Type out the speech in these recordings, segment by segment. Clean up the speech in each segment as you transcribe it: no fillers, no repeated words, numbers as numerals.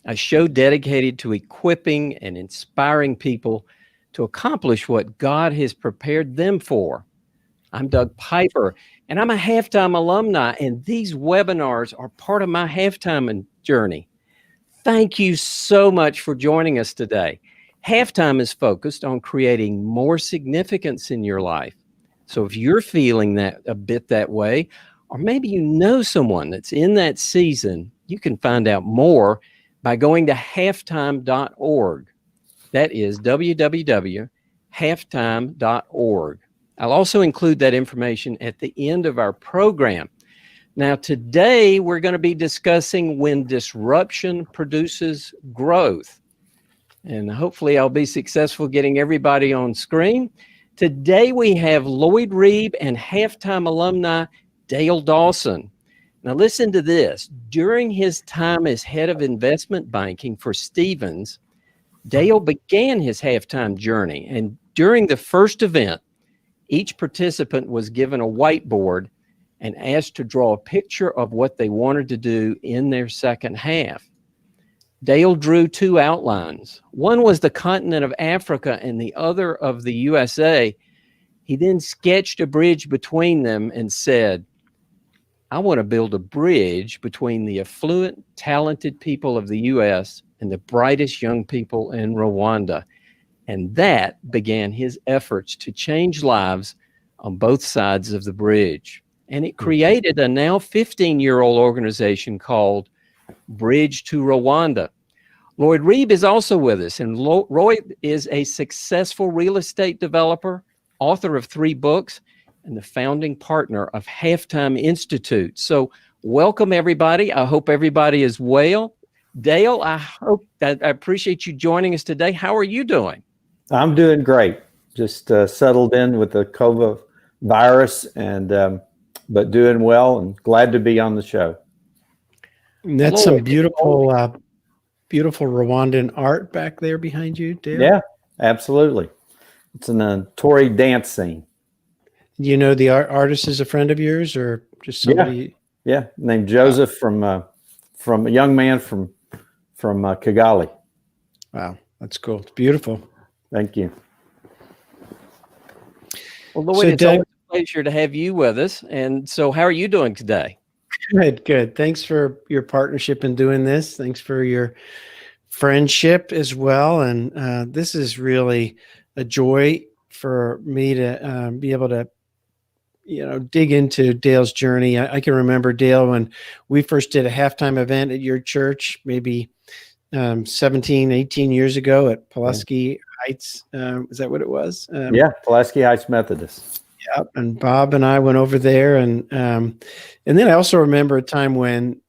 a show dedicated to equipping and inspiring people to accomplish what God has prepared them for. I'm Doug Piper, and I'm a halftime alumni, and these webinars are part of my halftime journey. Thank you so much for joining us today. Halftime is focused on creating more significance in your life. So if you're feeling that a bit that way, or maybe you know someone that's in that season, you can find out more by going to halftime.org. That is www.halftime.org. I'll also include that information at the end of our program. Now, today we're going to be discussing when disruption produces growth. And hopefully I'll be successful getting everybody on screen. Today we have Lloyd Reeb and halftime alumni Dale Dawson. Now listen to this. During his time as head of investment banking for Stephens, Dale began his halftime journey. And during the first event, each participant was given a whiteboard and asked to draw a picture of what they wanted to do in their second half. Dale drew two outlines. One was the continent of Africa and the other of the USA. He then sketched a bridge between them and said, I want to build a bridge between the affluent, talented people of the US and the brightest young people in Rwanda. And that began his efforts to change lives on both sides of the bridge. And it created a now 15-year-old organization called Bridge to Rwanda. Lloyd Reeb is also with us, and Lloyd is a successful real estate developer, author of 3 books, and the founding partner of Halftime Institute. So welcome, everybody. I hope everybody is well. Dale, I appreciate you joining us today. How are you doing? I'm doing great. Just settled in with the COVID virus, and but doing well and glad to be on the show. And that's some beautiful Rwandan art back there behind you, Dale. Yeah, absolutely. It's an Tory dance scene. You know the artist is a friend of yours, or just somebody? Yeah, named Joseph from a young man from Kigali. Wow, that's cool. It's beautiful. Thank you. Well, Lloyd, it's always a pleasure to have you with us. And so how are you doing today? Good. Thanks for your partnership in doing this. Thanks for your friendship as well. And this is really a joy for me to be able to dig into Dale's journey. I can remember, Dale, when we first did a halftime event at your church, maybe 17, 18 years ago at Pulaski Heights. Is that what it was? Yeah, Pulaski Heights Methodist. Yeah, and Bob and I went over there, and then I also remember a time when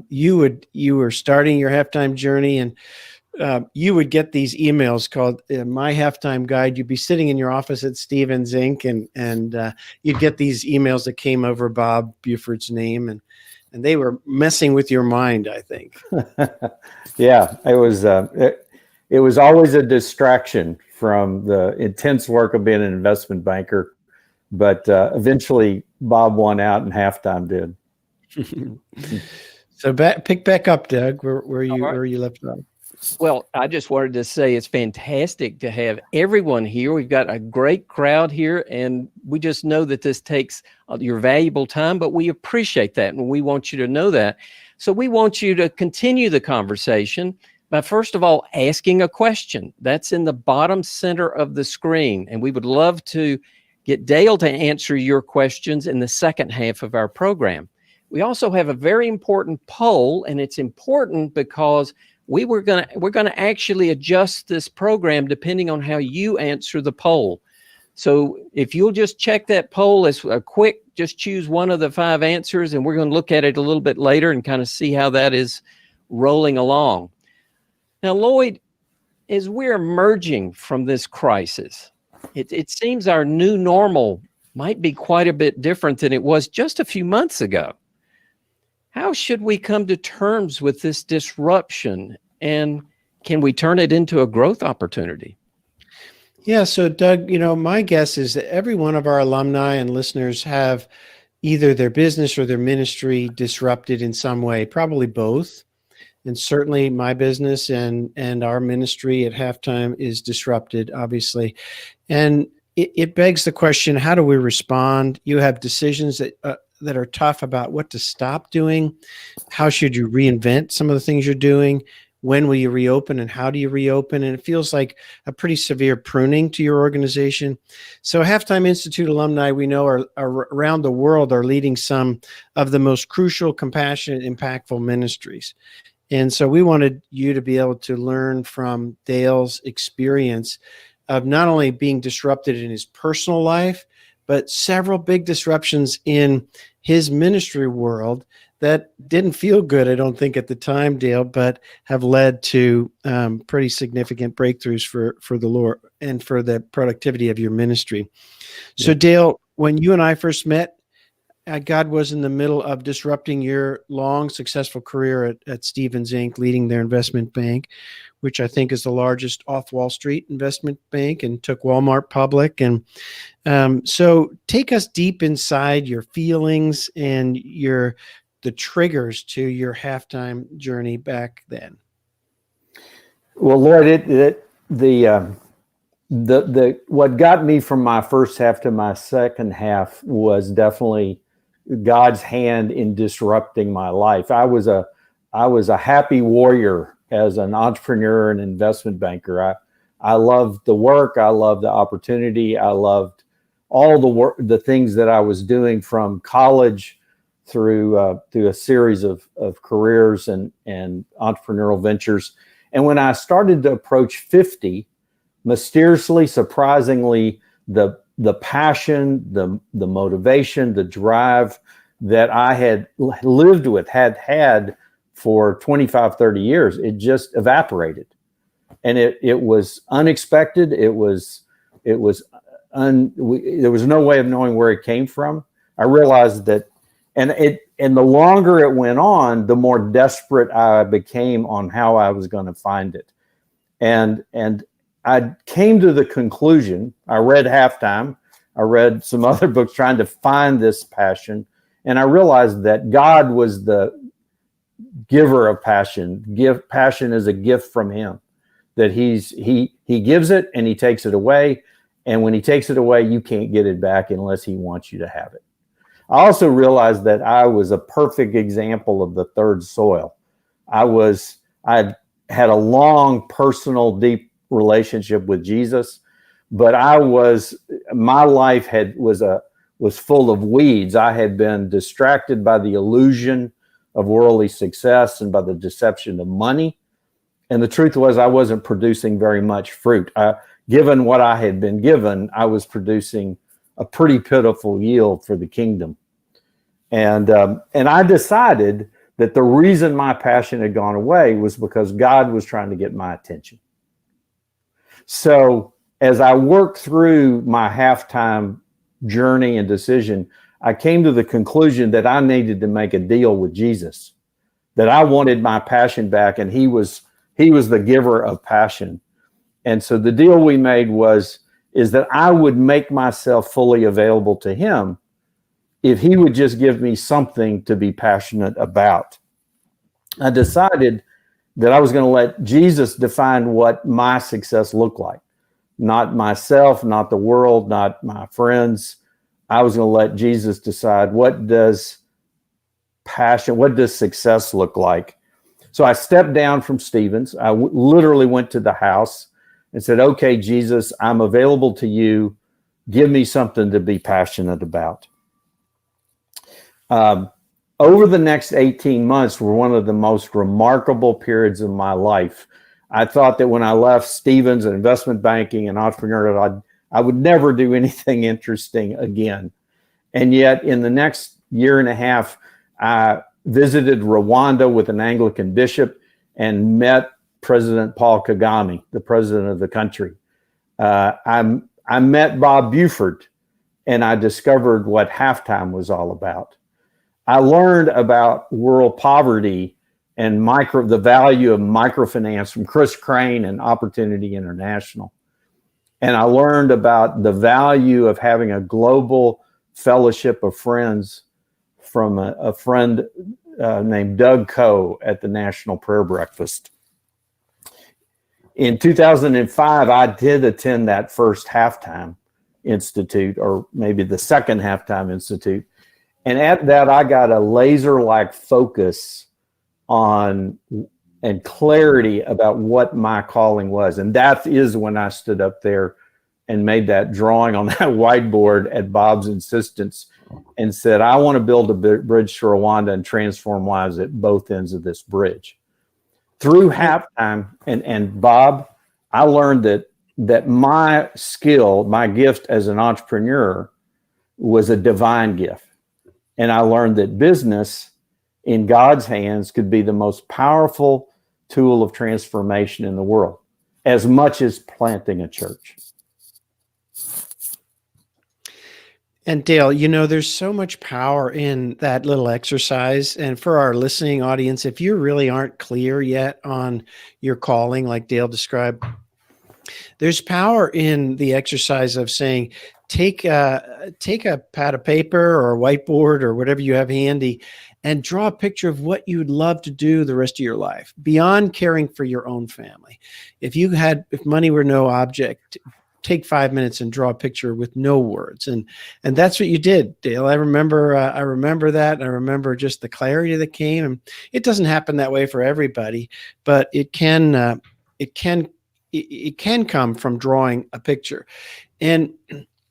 you were starting your halftime journey, and you would get these emails called My Halftime Guide. You'd be sitting in your office at Stephens Inc. and you'd get these emails that came over Bob Buford's name, and they were messing with your mind, I think. Yeah, it was always a distraction from the intense work of being an investment banker, but eventually Bob won out and halftime did. So pick back up, Doug, where you left off. Well, I just wanted to say it's fantastic to have everyone here. We've got a great crowd here, and we just know that this takes your valuable time, but we appreciate that, and we want you to know that. So we want you to continue the conversation by, first of all, asking a question. That's in the bottom center of the screen, and we would love to get Dale to answer your questions in the second half of our program. We also have a very important poll, and it's important because we're going to actually adjust this program depending on how you answer the poll. So if you'll just check that poll as a quick, just choose one of the 5 answers, and we're going to look at it a little bit later and kind of see how that is rolling along. Now, Lloyd, as we're emerging from this crisis, it seems our new normal might be quite a bit different than it was just a few months ago. How should we come to terms with this disruption, and can we turn it into a growth opportunity? Yeah, so Doug, my guess is that every one of our alumni and listeners have either their business or their ministry disrupted in some way, probably both. and certainly my business and our ministry at Halftime is disrupted, obviously. And it begs the question, how do we respond? You have decisions that are tough about what to stop doing. How should you reinvent some of the things you're doing? When will you reopen, and how do you reopen? And it feels like a pretty severe pruning to your organization. So Halftime Institute alumni, we know, are around the world are leading some of the most crucial, compassionate, impactful ministries. And so we wanted you to be able to learn from Dale's experience of not only being disrupted in his personal life, but several big disruptions in his ministry world that didn't feel good, I don't think, at the time, Dale, but have led to pretty significant breakthroughs for the Lord and for the productivity of your ministry. So, Yeah. Dale, when you and I first met, God was in the middle of disrupting your long, successful career at Stephens Inc., leading their investment bank, which I think is the largest off Wall Street investment bank, and took Walmart public. And so take us deep inside your feelings and the triggers to your Halftime journey back then. Well, Lord, what got me from my first half to my second half was definitely God's hand in disrupting my life. I was a happy warrior as an entrepreneur and investment banker. I loved the work. I loved the opportunity. I loved all the work, the things that I was doing from college through a series of careers and entrepreneurial ventures. And when I started to approach 50, mysteriously, surprisingly, the passion, the motivation, the drive that I had lived with, had for 25, 30 years, it just evaporated. And it was unexpected. There was no way of knowing where it came from. I realized that, and the longer it went on, the more desperate I became on how I was going to find it. And I came to the conclusion, I read Halftime, I read some other books trying to find this passion, and I realized that God was the giver of passion. Passion is a gift from him, that he gives it and he takes it away, and when he takes it away, you can't get it back unless he wants you to have it. I also realized that I was a perfect example of the third soil. I had a long, personal, deep relationship with Jesus, but my life was full of weeds. I had been distracted by the illusion of worldly success and by the deception of money. And the truth was, I wasn't producing very much fruit. Given what I had been given, I was producing a pretty pitiful yield for the kingdom. And I decided that the reason my passion had gone away was because God was trying to get my attention. So as I worked through my Halftime journey and decision, I came to the conclusion that I needed to make a deal with Jesus, that I wanted my passion back, and he was the giver of passion. And so the deal we made is that I would make myself fully available to him if he would just give me something to be passionate about. I decided that I was going to let Jesus define what my success looked like. Not myself, not the world, not my friends. I was going to let Jesus decide, what does success look like? So I stepped down from Stephens. I literally went to the house and said, okay, Jesus, I'm available to you. Give me something to be passionate about. Over the next 18 months were one of the most remarkable periods of my life. I thought that when I left Stephens and investment banking and entrepreneurial, I would never do anything interesting again. And yet in the next year and a half, I visited Rwanda with an Anglican bishop and met President Paul Kagame, the president of the country. I met Bob Buford, and I discovered what Halftime was all about. I learned about world poverty and the value of microfinance from Chris Crane and Opportunity International. And I learned about the value of having a global fellowship of friends from a friend named Doug Coe at the National Prayer Breakfast. In 2005, I did attend that first halftime institute, or maybe the second halftime institute. And at that, I got a laser-like focus on and clarity about what my calling was. And that is when I stood up there and made that drawing on that whiteboard at Bob's insistence and said, I want to build a bridge to Rwanda and transform lives at both ends of this bridge. Through halftime, and Bob, I learned that my skill, my gift as an entrepreneur was a divine gift. And I learned that business in God's hands could be the most powerful tool of transformation in the world, as much as planting a church. And Dale, you know, there's so much power in that little exercise. And for our listening audience, if you really aren't clear yet on your calling, like Dale described, there's power in the exercise of saying, take a pad of paper or a whiteboard or whatever you have handy and draw a picture of what you'd love to do the rest of your life beyond caring for your own family. If money were no object, take 5 minutes and draw a picture with no words. And that's what you did, Dale. I remember that. And I remember just the clarity that came. And it doesn't happen that way for everybody, but it can come from drawing a picture. And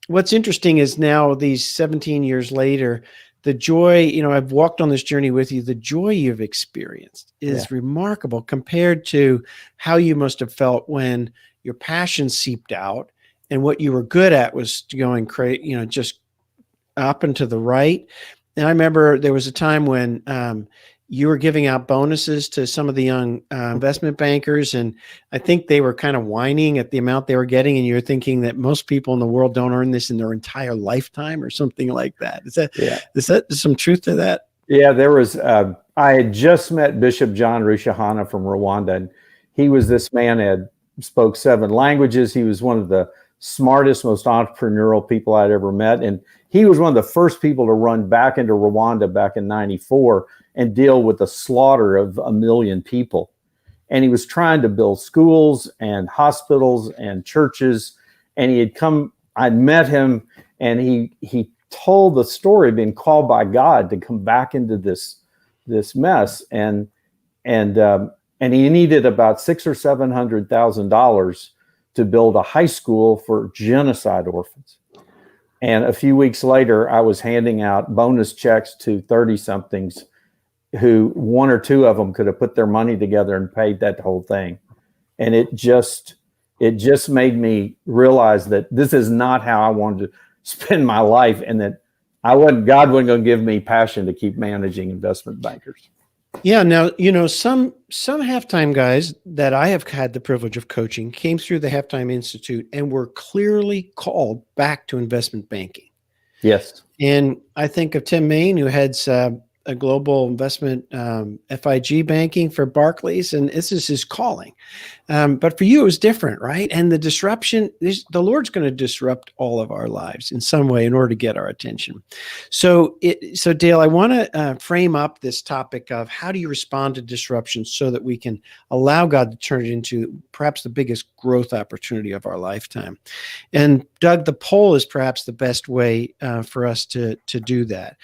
what's interesting is now, these 17 years later, the joy, you know, I've walked on this journey with you. The joy you've experienced is remarkable compared to how you must have felt when your passion seeped out and what you were good at was going crazy, you know, just up and to the right. And I remember there was a time when you were giving out bonuses to some of the young investment bankers. And I think they were kind of whining at the amount they were getting. And you're thinking that most people in the world don't earn this in their entire lifetime or something like that. Is that some truth to that? Yeah, there was, I had just met Bishop John Rushahana from Rwanda. And he was this man spoke 7 languages. He was one of the smartest, most entrepreneurial people I'd ever met. And he was one of the first people to run back into Rwanda back in '94 and deal with the slaughter of 1 million people. And he was trying to build schools and hospitals and churches. And I'd met him, and he told the story of being called by God to come back into this mess. And he needed about $600,000 or $700,000 to build a high school for genocide orphans. And a few weeks later, I was handing out bonus checks to 30-somethings who 1 or 2 of them could have put their money together and paid that whole thing. And it just made me realize that this is not how I wanted to spend my life, and that God wasn't going to give me passion to keep managing investment bankers. Yeah. Now, you know, some halftime guys that I have had the privilege of coaching came through the Halftime Institute and were clearly called back to investment banking. Yes. And I think of Tim Main, who heads a global investment FIG banking for Barclays, and this is his calling. But for you, it was different, right? And the disruption, the Lord's going to disrupt all of our lives in some way in order to get our attention. So Dale, I want to frame up this topic of how do you respond to disruption so that we can allow God to turn it into perhaps the biggest growth opportunity of our lifetime. And Doug, the poll is perhaps the best way for us to do that.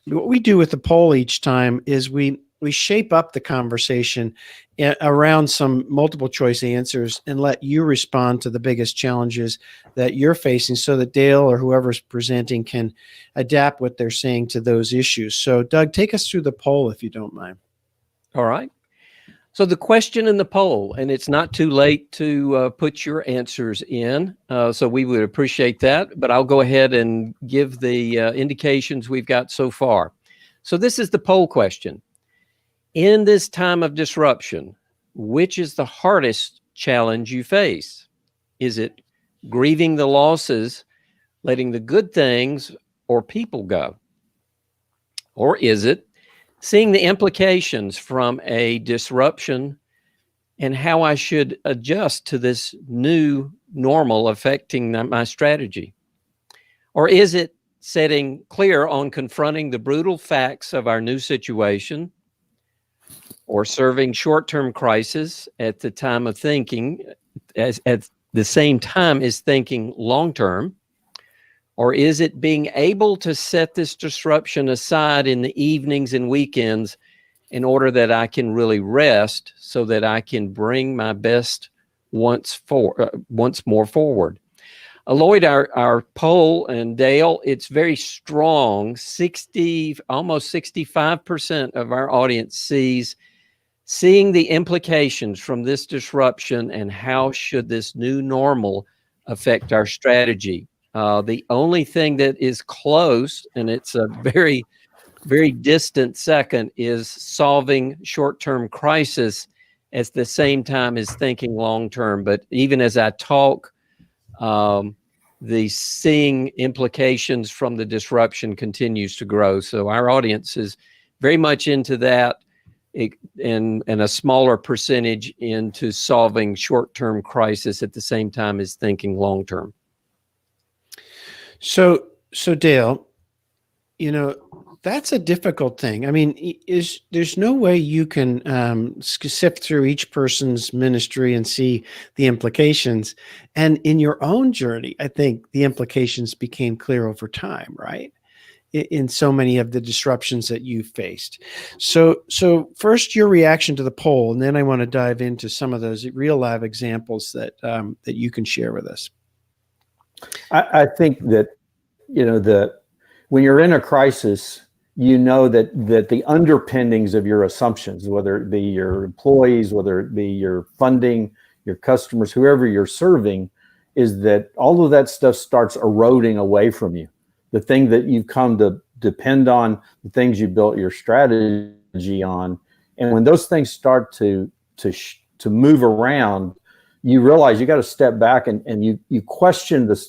What we do with the poll each time is we shape up the conversation around some multiple choice answers and let you respond to the biggest challenges that you're facing so that Dale or whoever's presenting can adapt what they're saying to those issues. So Doug, take us through the poll if you don't mind. All right. So the question in the poll, and it's not too late to put your answers in, so we would appreciate that, but I'll go ahead and give the indications we've got so far. So this is the poll question. In this time of disruption, which is the hardest challenge you face? Is it grieving the losses, letting the good things or people go? Or is it seeing the implications from a disruption and how I should adjust to this new normal affecting my strategy? Or is it setting clear on confronting the brutal facts of our new situation, or serving short-term crisis at the time of thinking, as at the same time as thinking long-term? Or is it being able to set this disruption aside in the evenings and weekends in order that I can really rest so that I can bring my best once more forward? Lloyd, our poll, and Dale, it's very strong. Almost 65% of our audience seeing the implications from this disruption and how should this new normal affect our strategy. The only thing that is close, and it's a very, very distant second, is solving short-term crisis at the same time as thinking long-term. But even as I talk, the seeing implications from the disruption continues to grow. So our audience is very much into that, and a smaller percentage into solving short-term crisis at the same time as thinking long-term. So Dale, that's a difficult thing. I mean, there's no way you can sift through each person's ministry and see the implications. And in your own journey, I think the implications became clear over time, right? In so many of the disruptions that you faced. So first, your reaction to the poll, and then I want to dive into some of those real live examples that you can share with us. I think that, when you're in a crisis, that the underpinnings of your assumptions, whether it be your employees, whether it be your funding, your customers, whoever you're serving, is that all of that stuff starts eroding away from you. The thing that you've come to depend on, the things you built your strategy on. And when those things start to move around, you realize you got to step back and you question the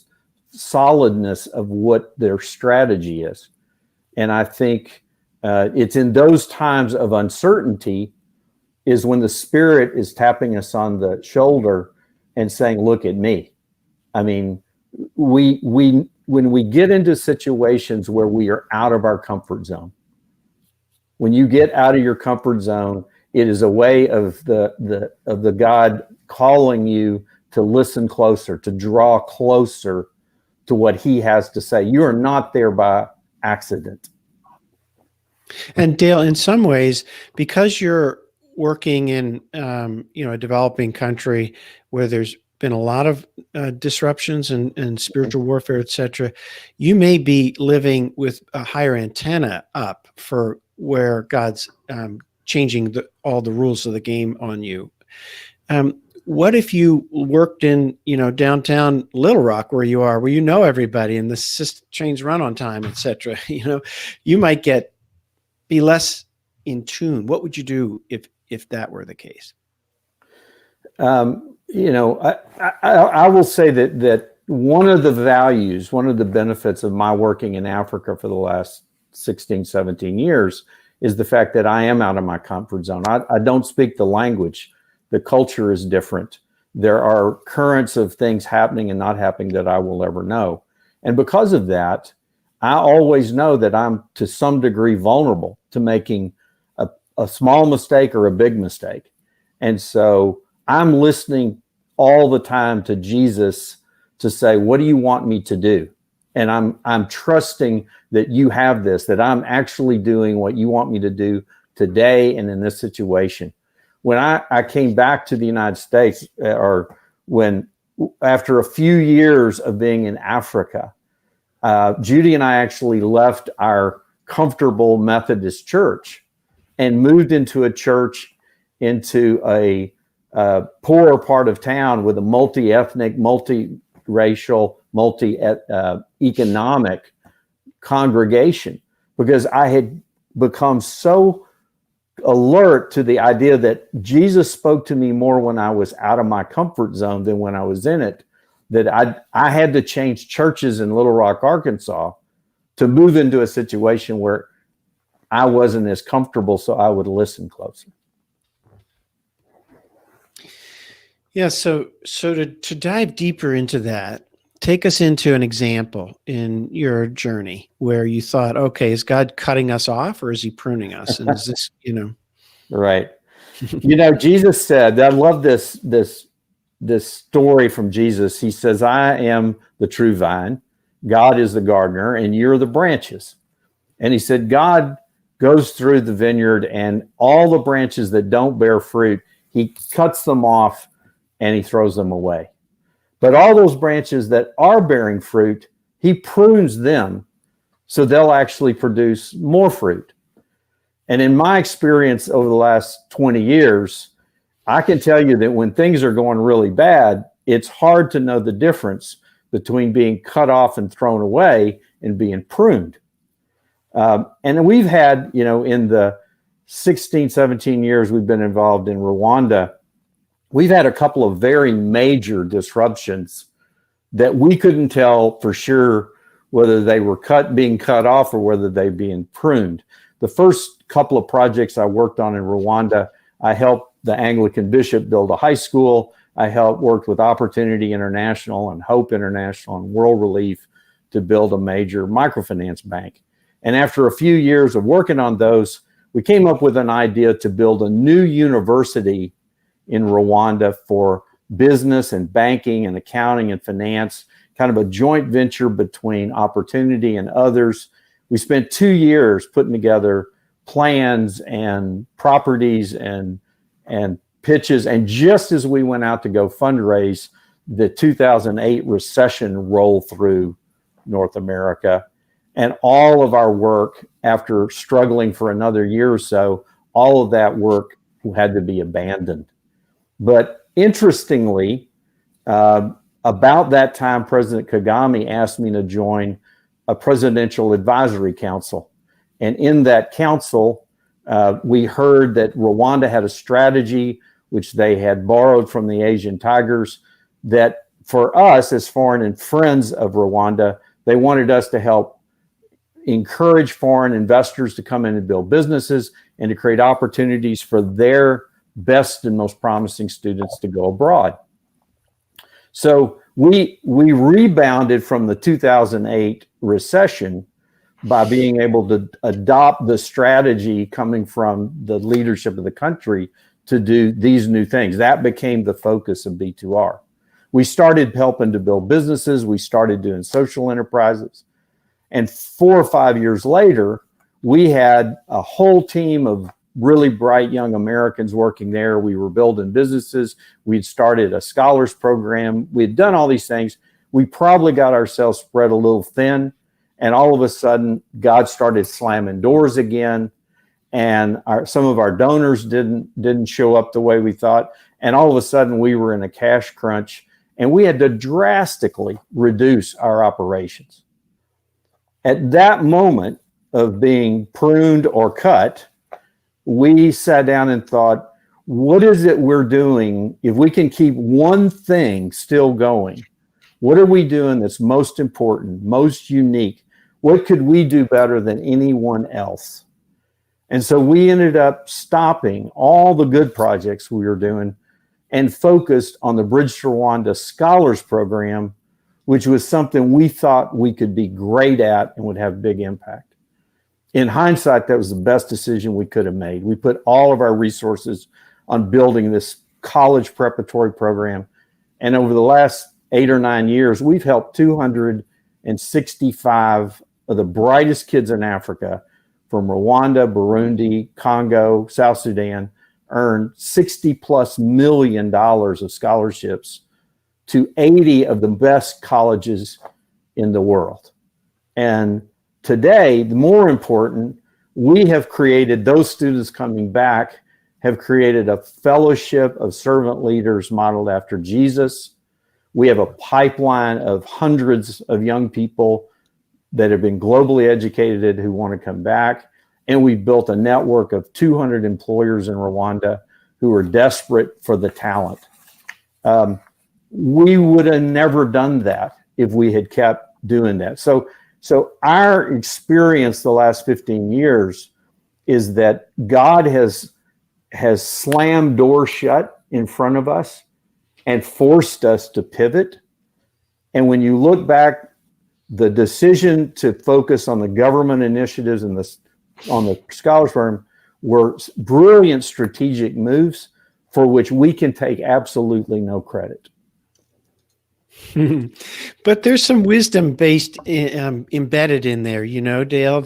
solidness of what their strategy is. And I think it's in those times of uncertainty is when the Spirit is tapping us on the shoulder and saying, look at me. I mean, when we get into situations where we are out of our comfort zone, when you get out of your comfort zone, it is a way of the God calling you to listen closer, to draw closer to what He has to say. You are not there by accident. And Dale, in some ways, because you're working in a developing country where there's been a lot of disruptions and spiritual warfare, et cetera, you may be living with a higher antenna up for where God's changing all the rules of the game on you. What if you worked in, downtown Little Rock where you are, where everybody and the trains run on time, et cetera? You might be less in tune. What would you do if that were the case? I will say that one of the benefits of my working in Africa for the last 16, 17 years is the fact that I am out of my comfort zone. I don't speak the language. The culture is different. There are currents of things happening and not happening that I will ever know. And because of that, I always know that I'm to some degree vulnerable to making a small mistake or a big mistake. And so I'm listening all the time to Jesus to say, what do you want me to do? And I'm trusting that you have this, that I'm actually doing what you want me to do today and in this situation. When I came back to the United States, after a few years of being in Africa, Judy and I actually left our comfortable Methodist church and moved into a church, into a poorer part of town with a multi-ethnic, multi-racial, multi-economic congregation, because I had become so alert to the idea that Jesus spoke to me more when I was out of my comfort zone than when I was in it, that I had to change churches in Little Rock, Arkansas to move into a situation where I wasn't as comfortable, so I would listen closer. Yeah, so to dive deeper into that, Take us into an example in your journey where you thought, okay, is God cutting us off or is he pruning us? And is this, Right. Jesus said, I love this story from Jesus. He says, I am the true vine, God is the gardener, and you're the branches. And he said, God goes through the vineyard, and all the branches that don't bear fruit, he cuts them off and he throws them away. But all those branches that are bearing fruit, he prunes them so they'll actually produce more fruit. And in my experience over the last 20 years, I can tell you that when things are going really bad, it's hard to know the difference between being cut off and thrown away and being pruned. And we've had, in the 16, 17 years we've been involved in Rwanda, we've had a couple of very major disruptions that we couldn't tell for sure whether they were being cut off or whether they being pruned. The first couple of projects I worked on in Rwanda, I helped the Anglican bishop build a high school. I helped work with Opportunity International and Hope International and World Relief to build a major microfinance bank. And after a few years of working on those, we came up with an idea to build a new university in Rwanda for business and banking and accounting and finance, kind of a joint venture between Opportunity and others. We spent 2 years putting together plans and properties and pitches. And just as we went out to go fundraise, the 2008 recession rolled through North America. And all of our work, after struggling for another year or so, all of that work had to be abandoned. But interestingly, about that time, President Kagame asked me to join a presidential advisory council. And in that council, we heard that Rwanda had a strategy which they had borrowed from the Asian Tigers, that for us as foreign and friends of Rwanda, they wanted us to help encourage foreign investors to come in and build businesses and to create opportunities for their best and most promising students to go abroad. So we rebounded from the 2008 recession by being able to adopt the strategy coming from the leadership of the country to do these new things. That became the focus of B2R. We started helping to build businesses. We started doing social enterprises. And 4 or 5 years later, we had a whole team of really bright young Americans working there. We were building businesses. We'd started a scholars program. We had done all these things. We probably got ourselves spread a little thin. And all of a sudden, God started slamming doors again. And some of our donors didn't show up the way we thought. And all of a sudden, we were in a cash crunch. And we had to drastically reduce our operations. At that moment of being pruned or cut, we sat down and thought, what is it we're doing? If we can keep one thing still going, what are we doing that's most important, most unique? What could we do better than anyone else? And so we ended up stopping all the good projects we were doing and focused on the Bridge to Rwanda Scholars Program, which was something we thought we could be great at and would have big impact. In hindsight, that was the best decision we could have made. We put all of our resources on building this college preparatory program. And over the last 8 or 9 years, we've helped 265 of the brightest kids in Africa from Rwanda, Burundi, Congo, South Sudan, earn $60+ million of scholarships to 80 of the best colleges in the world. And today, the more important, we have created, those students coming back have created a fellowship of servant leaders modeled after Jesus. We have a pipeline of hundreds of young people that have been globally educated who want to come back. And we've built a network of 200 employers in Rwanda who are desperate for the talent. We would have never done that if we had kept doing that. So our experience the last 15 years is that God has slammed doors shut in front of us and forced us to pivot. And when you look back, the decision to focus on the government initiatives and on the scholars firm were brilliant strategic moves for which we can take absolutely no credit. But there's some wisdom embedded in there, Dale,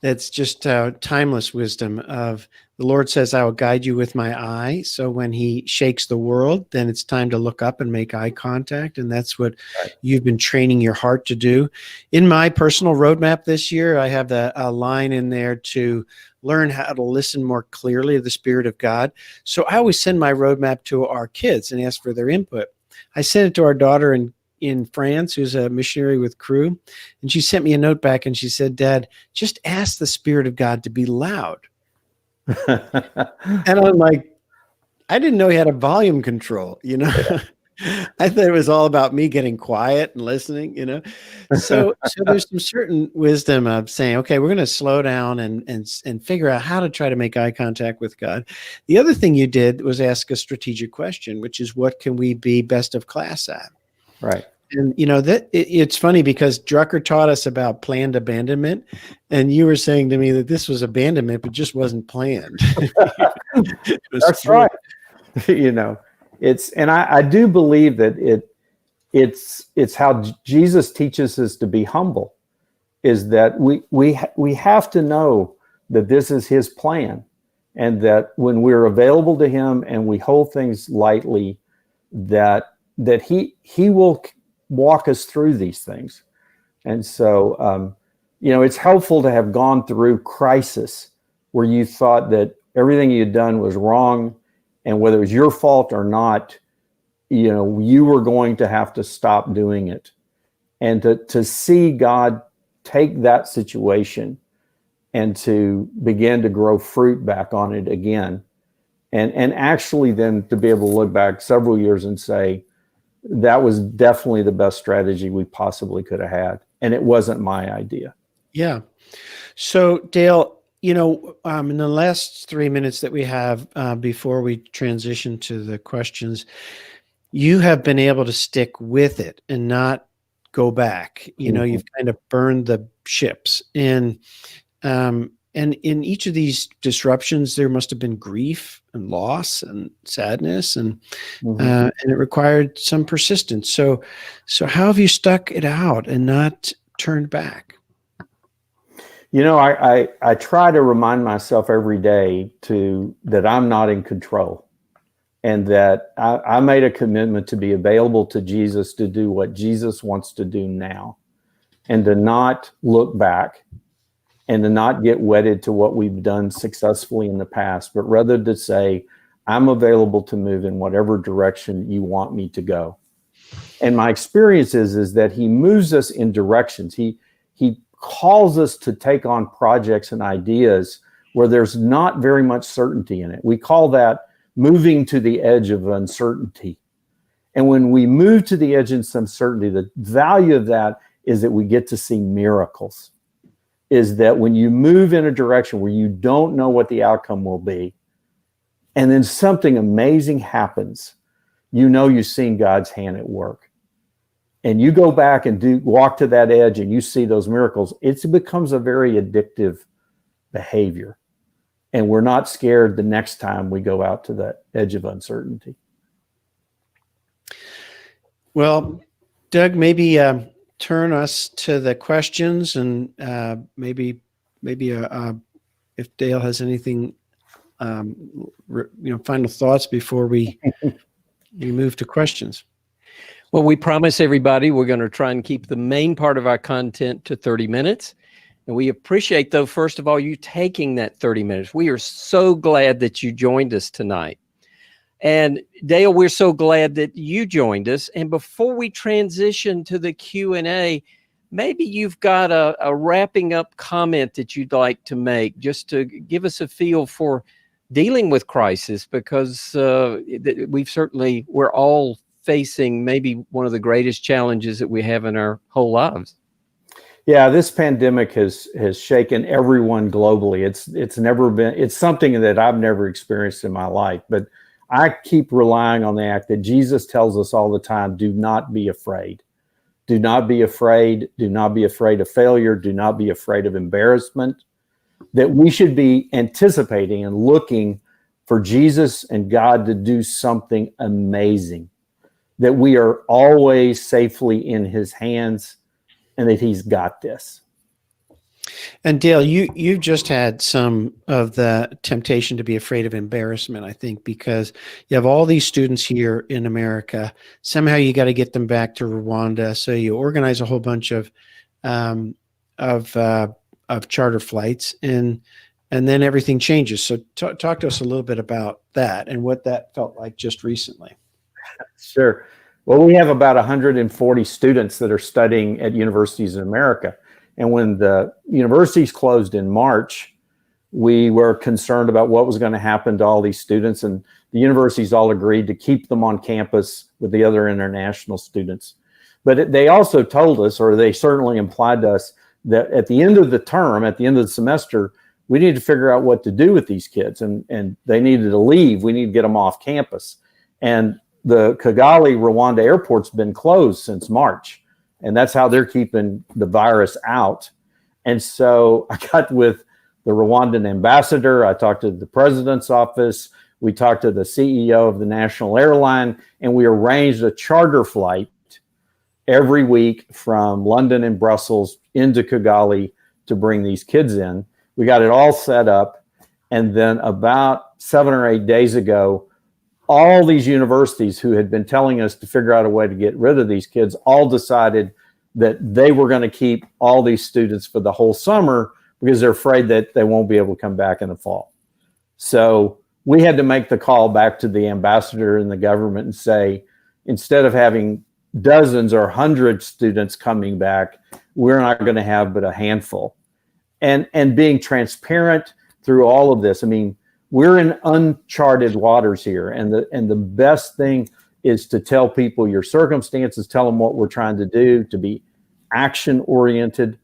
that's just timeless wisdom of the Lord says, I will guide you with my eye. So when he shakes the world, then it's time to look up and make eye contact. And that's what you've been training your heart to do. In my personal roadmap this year, I have a line in there to learn how to listen more clearly to the Spirit of God. So I always send my roadmap to our kids and ask for their input. I sent it to our daughter in France, who's a missionary with Cru, and she sent me a note back and she said, Dad, just ask the Spirit of God to be loud. And I'm like, I didn't know he had a volume control, I thought it was all about me getting quiet and listening, So there's some certain wisdom of saying, okay, we're going to slow down and figure out how to try to make eye contact with God. The other thing you did was ask a strategic question, which is what can we be best of class at? Right. And it's funny because Drucker taught us about planned abandonment, and you were saying to me that this was abandonment, but just wasn't planned. That's right. And I do believe that it's how Jesus teaches us to be humble, is that we have to know that this is his plan, and that when we're available to him and we hold things lightly, that he will walk us through these things. And so, it's helpful to have gone through crisis where you thought that everything you'd done was wrong, and whether it was your fault or not, you were going to have to stop doing it. And to see God take that situation and to begin to grow fruit back on it again. And actually then to be able to look back several years and say, that was definitely the best strategy we possibly could have had. And it wasn't my idea. Yeah. So Dale, in the last 3 minutes that we have before we transition to the questions, you have been able to stick with it and not go back. You've kind of burned the ships. And in each of these disruptions, there must have been grief and loss and sadness, and it required some persistence. So how have you stuck it out and not turned back? I try to remind myself every day that I'm not in control, and that I made a commitment to be available to Jesus to do what Jesus wants to do now, and to not look back, and to not get wedded to what we've done successfully in the past, but rather to say, I'm available to move in whatever direction you want me to go. And my experience is that he moves us in directions. He calls us to take on projects and ideas where there's not very much certainty in it. We call that moving to the edge of uncertainty. And when we move to the edge of uncertainty, the value of that is that we get to see miracles. Is that when you move in a direction where you don't know what the outcome will be, and then something amazing happens, you've seen God's hand at work. And you go back and walk to that edge and you see those miracles, it becomes a very addictive behavior. And we're not scared the next time we go out to that edge of uncertainty. Well, Doug, maybe turn us to the questions, and maybe if Dale has anything, final thoughts before we move to questions. Well, we promise everybody we're going to try and keep the main part of our content to 30 minutes. And we appreciate, though, first of all, you taking that 30 minutes. We are so glad that you joined us tonight. And Dale, we're so glad that you joined us. And before we transition to the Q&A, maybe you've got a wrapping up comment that you'd like to make, just to give us a feel for dealing with crisis, because we're all facing maybe one of the greatest challenges that we have in our whole lives. Yeah, this pandemic has shaken everyone globally. It's something that I've never experienced in my life, but I keep relying on the fact that Jesus tells us all the time, do not be afraid. Do not be afraid. Do not be afraid of failure. Do not be afraid of embarrassment. That we should be anticipating and looking for Jesus and God to do something amazing. That we are always safely in his hands and that he's got this. And Dale, you've just had some of the temptation to be afraid of embarrassment, I think, because you have all these students here in America. Somehow you got to get them back to Rwanda, so you organize a whole bunch of charter flights, and then everything changes. So talk to us a little bit about that and what that felt like just recently. Sure. Well, we have about 140 students that are studying at universities in America. And when the universities closed in March, we were concerned about what was going to happen to all these students. And the universities all agreed to keep them on campus with the other international students. But they also told us, or they certainly implied to us, that at the end of the term, at the end of the semester, we need to figure out what to do with these kids. And they needed to leave. We need to get them off campus. And the Kigali, Rwanda airport's been closed since March. And that's how they're keeping the virus out. And so I got with the Rwandan ambassador. I talked to the president's office. We talked to the CEO of the national airline, and we arranged a charter flight every week from London and Brussels into Kigali to bring these kids in. We got it all set up. And then about 7 or 8 days ago, all these universities who had been telling us to figure out a way to get rid of these kids all decided that they were going to keep all these students for the whole summer because they're afraid that they won't be able to come back in the fall. So we had to make the call back to the ambassador and the government and say, instead of having dozens or hundreds students coming back, we're not going to have but a handful. And being transparent through all of this. I mean, we're in uncharted waters here, and the best thing is to tell people your circumstances, tell them what we're trying to do, to be action oriented.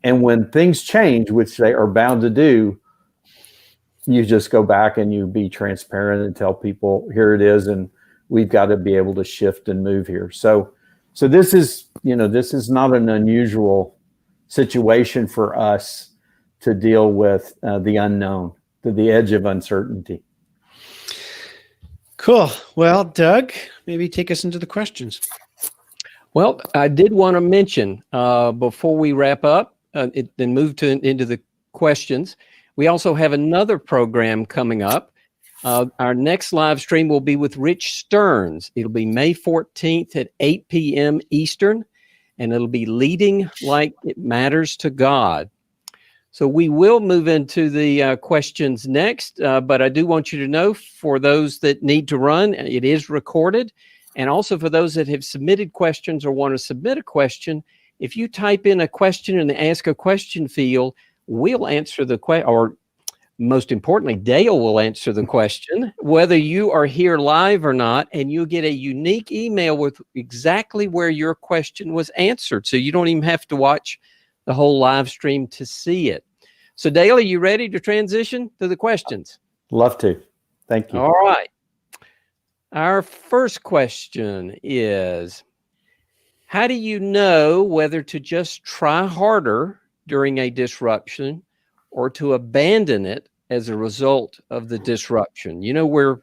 And when things change, which they are bound to do, you just go back and you be transparent and tell people, here it is, and we've got to be able to shift and move here. So this is not an unusual situation for us to deal with the unknown, to the edge of uncertainty. Cool. Well, Doug, maybe take us into the questions. Well, I did want to mention before we wrap up, then move into the questions. We also have another program coming up. Our next live stream will be with Rich Stearns. It'll be May 14th at 8 p.m. Eastern, and it'll be Leading Like It Matters to God. So we will move into the questions next, but I do want you to know, for those that need to run, it is recorded. And also for those that have submitted questions or want to submit a question, if you type in a question in the Ask a Question field, we'll answer the question, or most importantly, Dale will answer the question, whether you are here live or not, and you'll get a unique email with exactly where your question was answered. So you don't even have to watch the whole live stream to see it. So Dale, are you ready to transition to the questions? Love to. Thank you. All right. Our first question is, how do you know whether to just try harder during a disruption or to abandon it as a result of the disruption? You know, we're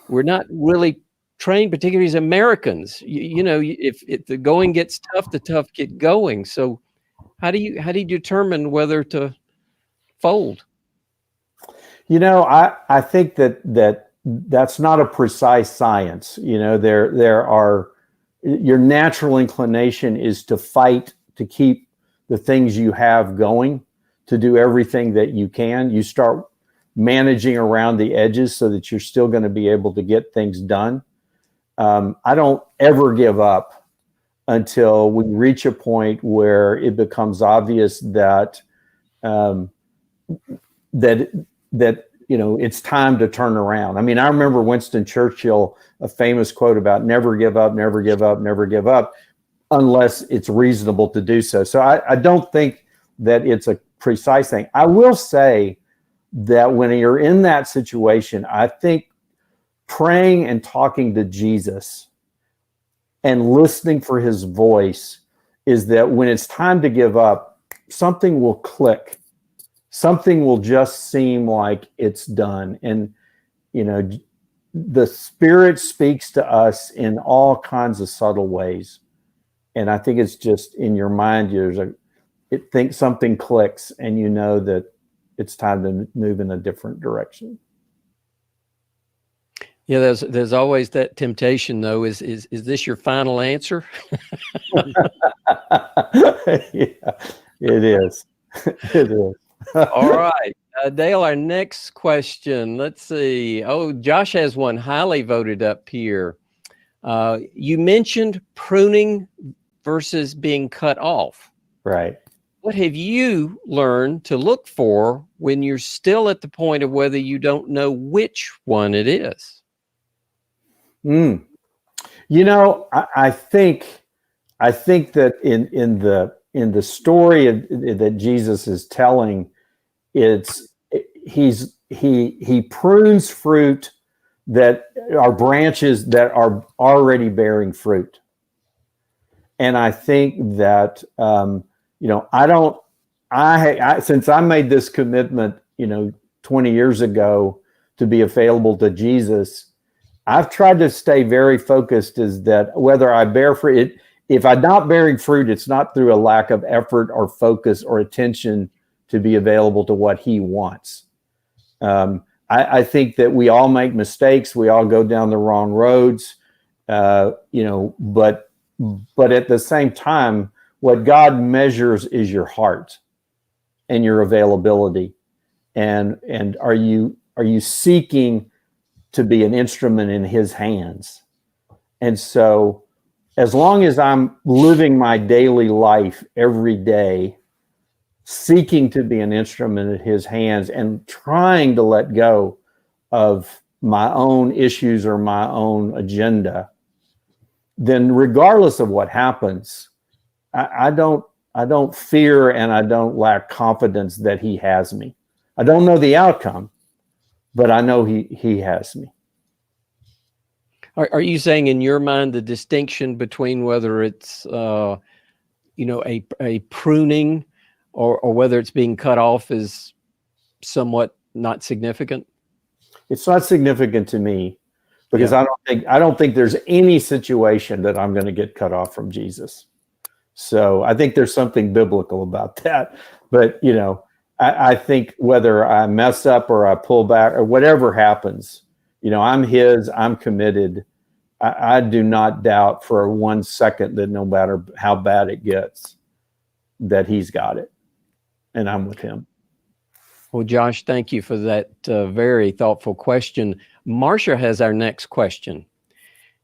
not really trained, particularly as Americans. If the going gets tough, the tough get going. So how do you determine whether to fold? I think that's not a precise science. There are, your natural inclination is to fight to keep the things you have going, to do everything that you can. You start managing around the edges so that you're still going to be able to get things done. I don't ever give up until we reach a point where it becomes obvious that it's time to turn around. I mean, I remember Winston Churchill, a famous quote about never give up, never give up, never give up, unless it's reasonable to do so. So I don't think that it's a precise thing. I will say that when you're in that situation, I think praying and talking to Jesus and listening for his voice is that when it's time to give up, something will click. Something will just seem like it's done. And, the Spirit speaks to us in all kinds of subtle ways. And I think it's just in your mind, something clicks and you know that it's time to move in a different direction. Yeah, there's always that temptation, though. Is this your final answer? Yeah, it is. It is. All right, Dale. Our next question. Let's see. Oh, Josh has one highly voted up here. You mentioned pruning versus being cut off. Right. What have you learned to look for when you're still at the point of whether you don't know which one it is? I think that in the story that Jesus is telling, he prunes fruit that are branches that are already bearing fruit. And I think that since I made this commitment 20 years ago to be available to Jesus, I've tried to stay very focused, is that whether I bear fruit, if I'm not bearing fruit, it's not through a lack of effort or focus or attention to be available to what he wants. I think that we all make mistakes. We all go down the wrong roads, but at the same time, what God measures is your heart and your availability. And are you seeking to be an instrument in his hands? And so as long as I'm living my daily life every day, seeking to be an instrument in his hands and trying to let go of my own issues or my own agenda, then regardless of what happens, I don't fear and I don't lack confidence that he has me. I don't know the outcome, but I know he has me. Are you saying in your mind the distinction between whether it's a pruning or whether it's being cut off is somewhat not significant? It's not significant to me because I don't think there's any situation that I'm going to get cut off from Jesus. So I think there's something biblical about that. But I think whether I mess up or I pull back or whatever happens, I'm his, I'm committed. I do not doubt for 1 second that no matter how bad it gets, that he's got it and I'm with him. Well, Josh, thank you for that very thoughtful question. Marcia has our next question.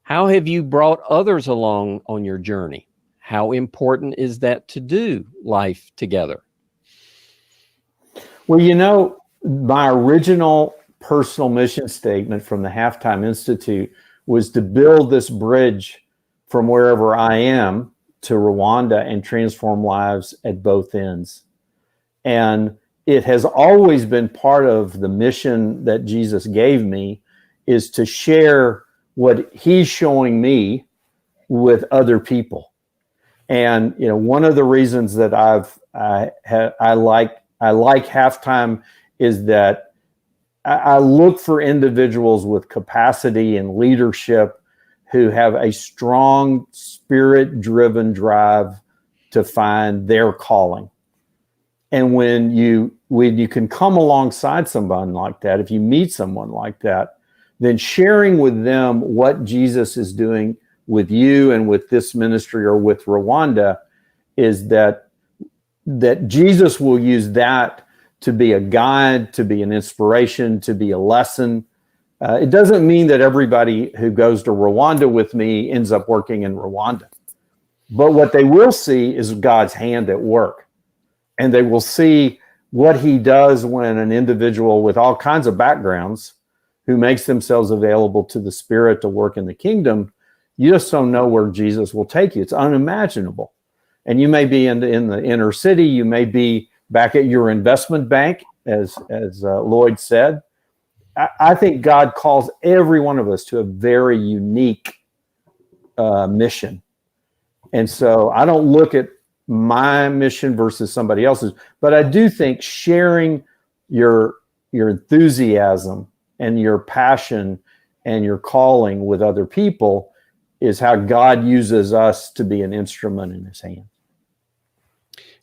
How have you brought others along on your journey? How important is that to do life together? Well, my original personal mission statement from the Halftime Institute was to build this bridge from wherever I am to Rwanda and transform lives at both ends. And it has always been part of the mission that Jesus gave me, is to share what he's showing me with other people. And one of the reasons that I like Halftime is that I look for individuals with capacity and leadership who have a strong spirit-driven drive to find their calling. And when you can come alongside someone like that, if you meet someone like that, then sharing with them what Jesus is doing with you and with this ministry or with Rwanda is that Jesus will use that to be a guide, to be an inspiration, to be a lesson. It doesn't mean that everybody who goes to Rwanda with me ends up working in Rwanda. But what they will see is God's hand at work. And they will see what he does when an individual with all kinds of backgrounds who makes themselves available to the Spirit to work in the kingdom. You just don't know where Jesus will take you. It's unimaginable. And you may be in the inner city. You may be back at your investment bank, as Lloyd said. I think God calls every one of us to a very unique mission. And so I don't look at my mission versus somebody else's, but I do think sharing your enthusiasm and your passion and your calling with other people is how God uses us to be an instrument in his hand.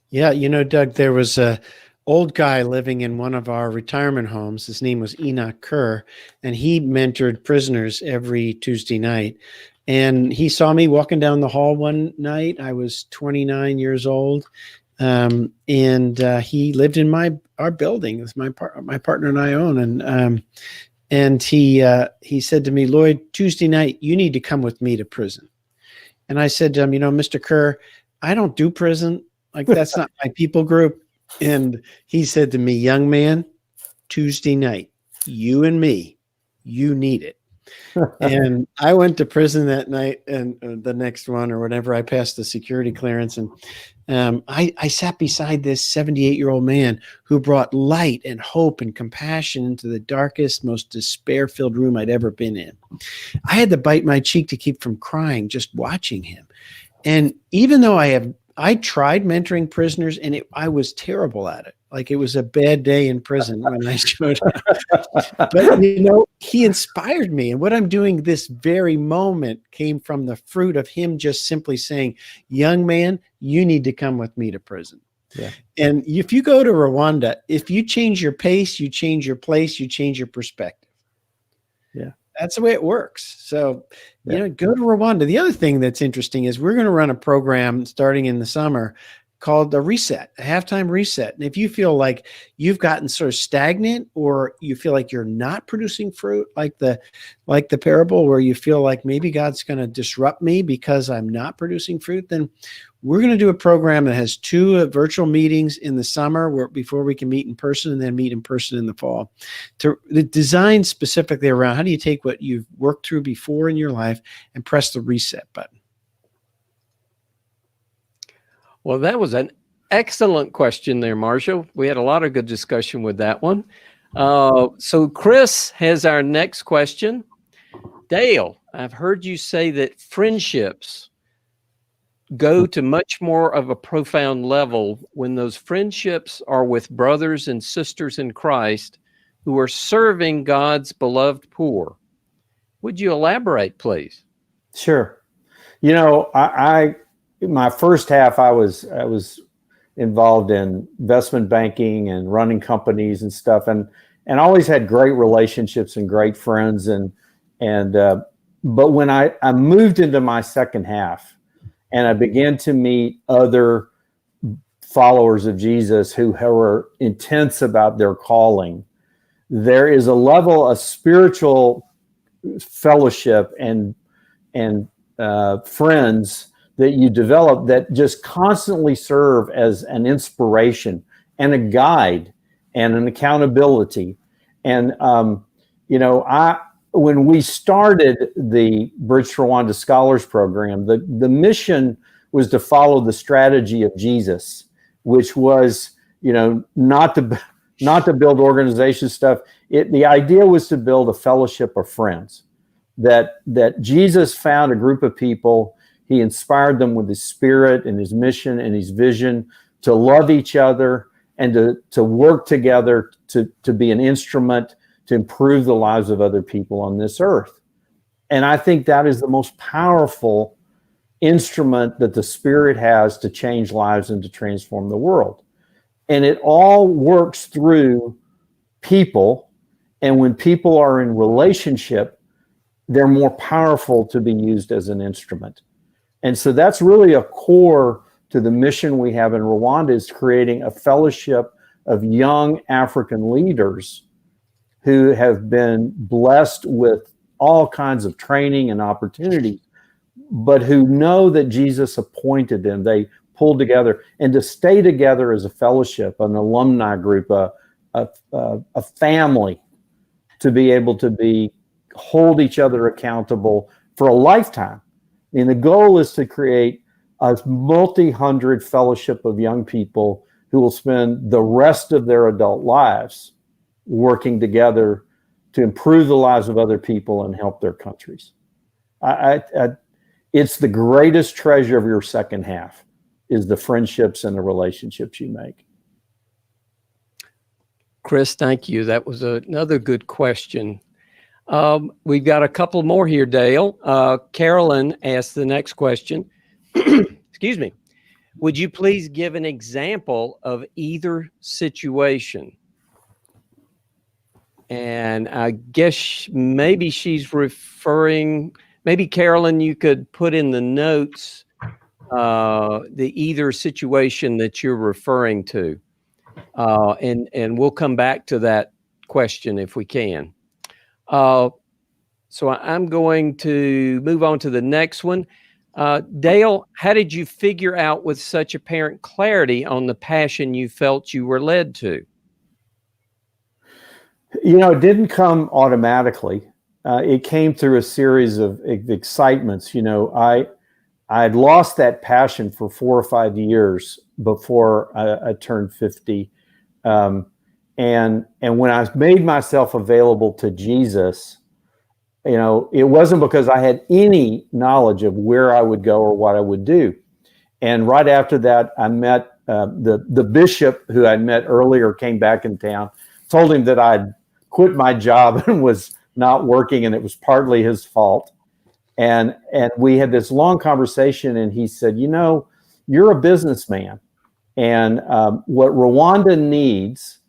Yeah, Doug, there was a old guy living in one of our retirement homes. His name was Enoch Kerr, and he mentored prisoners every Tuesday night. And he saw me walking down the hall one night. I was 29 years old, and he lived in our building. It's my partner and I own. And he said to me, Lloyd, Tuesday night, you need to come with me to prison. And I said to him, Mr. Kerr, I don't do prison. Like, that's not my people group. And he said to me, young man, Tuesday night, you and me, you need it. And I went to prison that night, and the next one or whatever, I passed the security clearance. And I sat beside this 78-year-old man who brought light and hope and compassion into the darkest, most despair-filled room I'd ever been in. I had to bite my cheek to keep from crying just watching him. And even though I tried mentoring prisoners, and I was terrible at it. Like, it was a bad day in prison when I showed up. But, he inspired me. And what I'm doing this very moment came from the fruit of him just simply saying, young man, you need to come with me to prison. Yeah. And if you go to Rwanda, if you change your pace, you change your place, you change your perspective. Yeah. That's the way it works. So, go to Rwanda. The other thing that's interesting is we're going to run a program starting in the summer called a reset, a halftime reset. And if you feel like you've gotten sort of stagnant, or you feel like you're not producing fruit, like the parable where you feel like maybe God's going to disrupt me because I'm not producing fruit, then we're going to do a program that has 2 virtual meetings in the summer before we can meet in person, and then meet in person in the fall, to design specifically around how do you take what you've worked through before in your life and press the reset button. Well, that was an excellent question there, Marshall. We had a lot of good discussion with that one. So Chris has our next question. Dale, I've heard you say that friendships go to much more of a profound level when those friendships are with brothers and sisters in Christ who are serving God's beloved poor. Would you elaborate, please? Sure. My first half, I was involved in investment banking and running companies and stuff, and always had great relationships and great friends. But when I moved into my second half, and I began to meet other followers of Jesus who were intense about their calling, there is a level of spiritual fellowship and friends that you develop that just constantly serve as an inspiration and a guide and an accountability. And, when we started the Bridge to Rwanda Scholars Program, the mission was to follow the strategy of Jesus, which was, not to build organization stuff. The idea was to build a fellowship of friends, that Jesus found a group of people. He inspired them with his spirit and his mission and his vision to love each other and to work together to be an instrument to improve the lives of other people on this earth. And I think that is the most powerful instrument that the Spirit has to change lives and to transform the world. And it all works through people. And when people are in relationship, they're more powerful to be used as an instrument. And so that's really a core to the mission we have in Rwanda, is creating a fellowship of young African leaders who have been blessed with all kinds of training and opportunities, but who know that Jesus appointed them. They pulled together, and to stay together as a fellowship, an alumni group, a family, to be able to hold each other accountable for a lifetime. I mean, the goal is to create a multi-hundred fellowship of young people who will spend the rest of their adult lives working together to improve the lives of other people and help their countries. It It's the greatest treasure of your second half is the friendships and the relationships you make. Chris, thank you. That was another good question. We've got a couple more here, Dale. Carolyn asked the next question. Excuse me. Would you please give an example of either situation? And I guess maybe she's referring, maybe Carolyn, you could put in the notes the either situation that you're referring to. And we'll come back to that question if we can. So I'm going to move on to the next one. Dale, how did you figure out with such apparent clarity on the passion you felt you were led to? You know, it didn't come automatically. It came through a series of excitements. You know, I'd lost that passion for 4 or 5 years before I turned 50. And when I made myself available to Jesus, you know, it wasn't because I had any knowledge of where I would go or what I would do. And right after that, I met the bishop who I'd met earlier, came back in town, told him that I'd quit my job and was not working, and it was partly his fault. And we had this long conversation, and he said, you know, you're a businessman, and what Rwanda needs,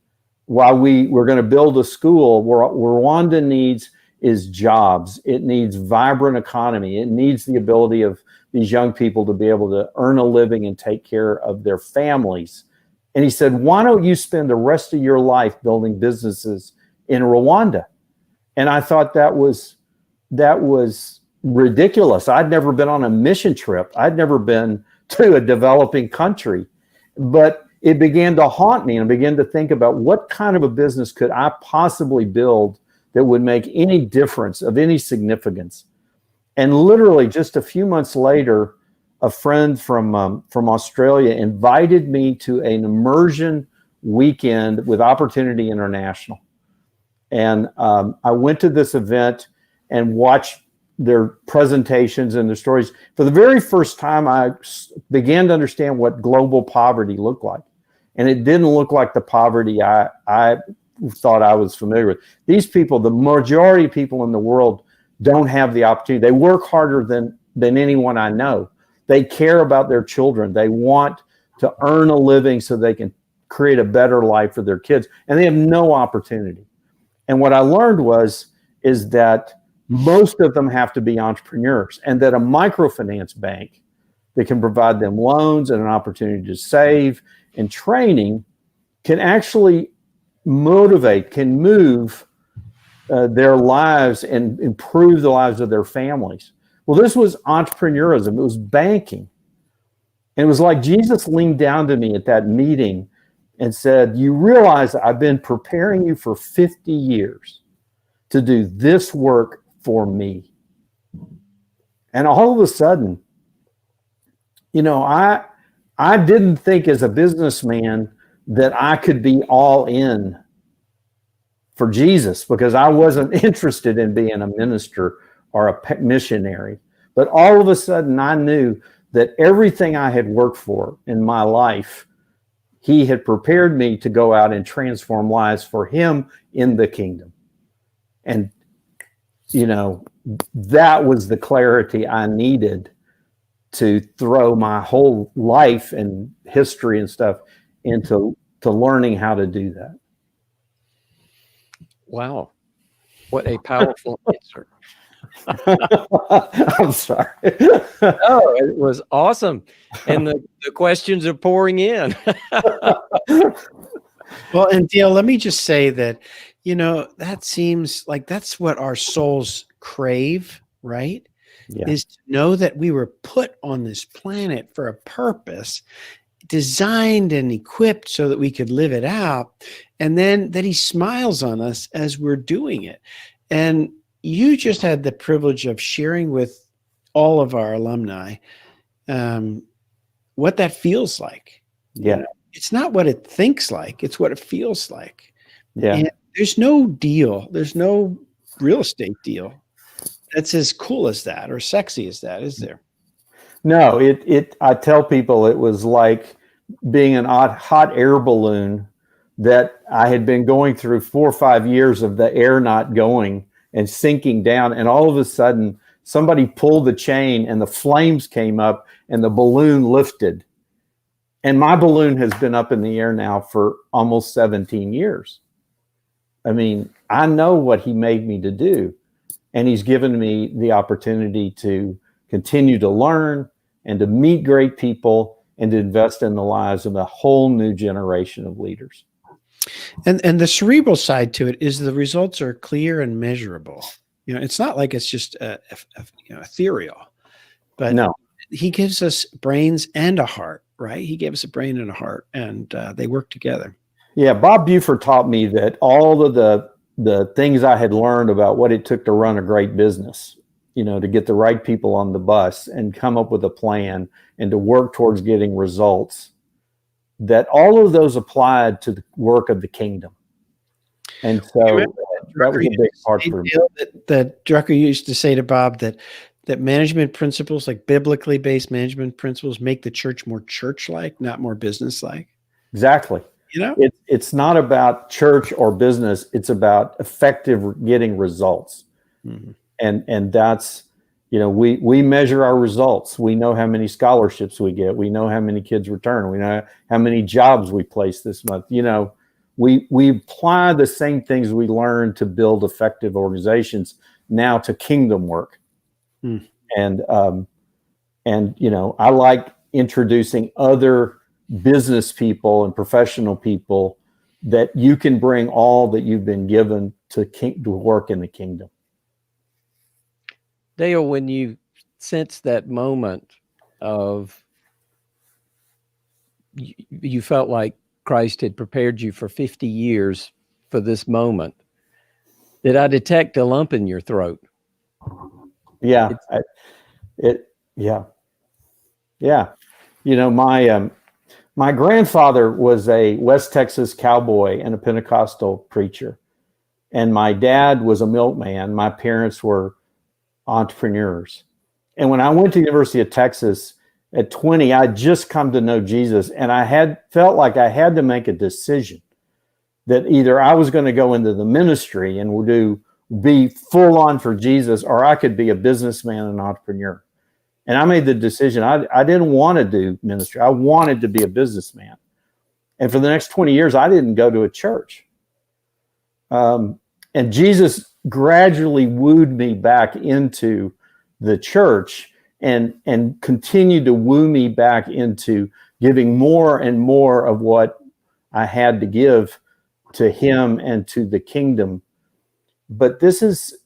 while we're going to build a school, Rwanda needs is jobs. It needs vibrant economy. It needs the ability of these young people to be able to earn a living and take care of their families. And he said, why don't you spend the rest of your life building businesses in Rwanda? And I thought that was ridiculous. I'd never been on a mission trip. I'd never been to a developing country. But it began to haunt me, and I began to think about what kind of a business could I possibly build that would make any difference of any significance. And literally just a few months later, a friend from Australia invited me to an immersion weekend with Opportunity International. And I went to this event and watched their presentations and their stories. For the very first time, I began to understand what global poverty looked like. And it didn't look like the poverty I thought I was familiar with. These people, the majority of people in the world, don't have the opportunity. They work harder than anyone I know. They care about their children. They want to earn a living so they can create a better life for their kids. And they have no opportunity. And what I learned is that most of them have to be entrepreneurs, and that a microfinance bank that can provide them loans and an opportunity to save and training can actually motivate, can move their lives and improve the lives of their families. Well, this was entrepreneurism. It was banking. And it was like Jesus leaned down to me at that meeting and said, you realize I've been preparing you for 50 years to do this work for me. And all of a sudden, you know, I didn't think as a businessman that I could be all in for Jesus, because I wasn't interested in being a minister or a missionary. But all of a sudden, I knew that everything I had worked for in my life, he had prepared me to go out and transform lives for him in the kingdom. And, you know, that was the clarity I needed to throw my whole life and history and stuff into learning how to do that. Wow. What a powerful answer. I'm sorry. Oh, it was awesome. And the questions are pouring in. Well, and Dale, let me just say that, you know, that seems like that's what our souls crave, right? Yeah. Is to know that we were put on this planet for a purpose, designed and equipped so that we could live it out, and then that he smiles on us as we're doing it. And you just had the privilege of sharing with all of our alumni what that feels like. Yeah. You know, it's not what it thinks like, it's what it feels like. Yeah. And there's no deal, there's no real estate deal that's as cool as that or sexy as that, is there? No, I tell people it was like being an hot air balloon that I had been going through 4 or 5 years of the air not going and sinking down. And all of a sudden, somebody pulled the chain and the flames came up and the balloon lifted. And my balloon has been up in the air now for almost 17 years. I mean, I know what he made me to do. And he's given me the opportunity to continue to learn and to meet great people and to invest in the lives of a whole new generation of leaders. And the cerebral side to it is the results are clear and measurable. It's not like it's just ethereal, but no, he gives us brains and a heart, right? He gave us a brain and a heart, and they work together. Yeah, Bob Buford taught me that all of the things I had learned about what it took to run a great business, to get the right people on the bus and come up with a plan and to work towards getting results, that all of those applied to the work of the kingdom. And so that was a big part for me. That Drucker used to say to Bob that management principles, like biblically based management principles, make the church more church-like, not more business-like. Exactly. It's not about church or business. It's about effective getting results. Mm-hmm. And that's, we measure our results. We know how many scholarships we get. We know how many kids return. We know how many jobs we place this month. We apply the same things we learned to build effective organizations now to kingdom work. Mm. And I like introducing other business people and professional people that you can bring all that you've been given to work in the kingdom. Dale, when you sense that moment of you felt like Christ had prepared you for 50 years for this moment, did I detect a lump in your throat? Yeah. Yeah. My grandfather was a West Texas cowboy and a Pentecostal preacher. And my dad was a milkman. My parents were entrepreneurs. And when I went to the University of Texas at 20, I just come to know Jesus. And I felt like I had to make a decision that either I was going to go into the ministry and be full on for Jesus, or I could be a businessman and entrepreneur. And I made the decision. I didn't want to do ministry. I wanted to be a businessman. And for the next 20 years, I didn't go to a church. And Jesus gradually wooed me back into the church and continued to woo me back into giving more and more of what I had to give to him and to the kingdom. But this is,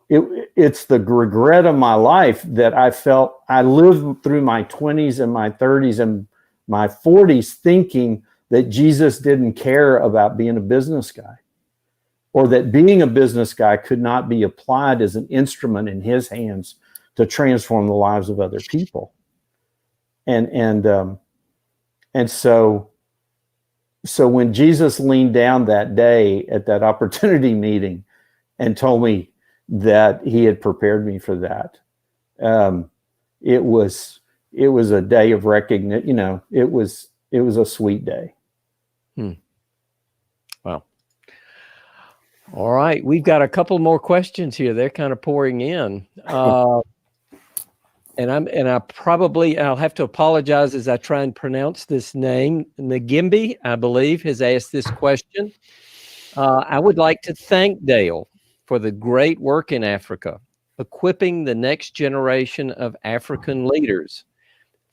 it's the regret of my life that I felt I lived through my 20s and my 30s and my 40s thinking that Jesus didn't care about being a business guy, or that being a business guy could not be applied as an instrument in his hands to transform the lives of other people. And so when Jesus leaned down that day at that opportunity meeting and told me that he had prepared me for that, it was a day of recognition. It was a sweet day. Wow. All right, we've got a couple more questions here. They're kind of pouring in, and I'll have to apologize as I try and pronounce this name. Ngimbi, I believe, has asked this question. I would like to thank Dale for the great work in Africa, equipping the next generation of African leaders.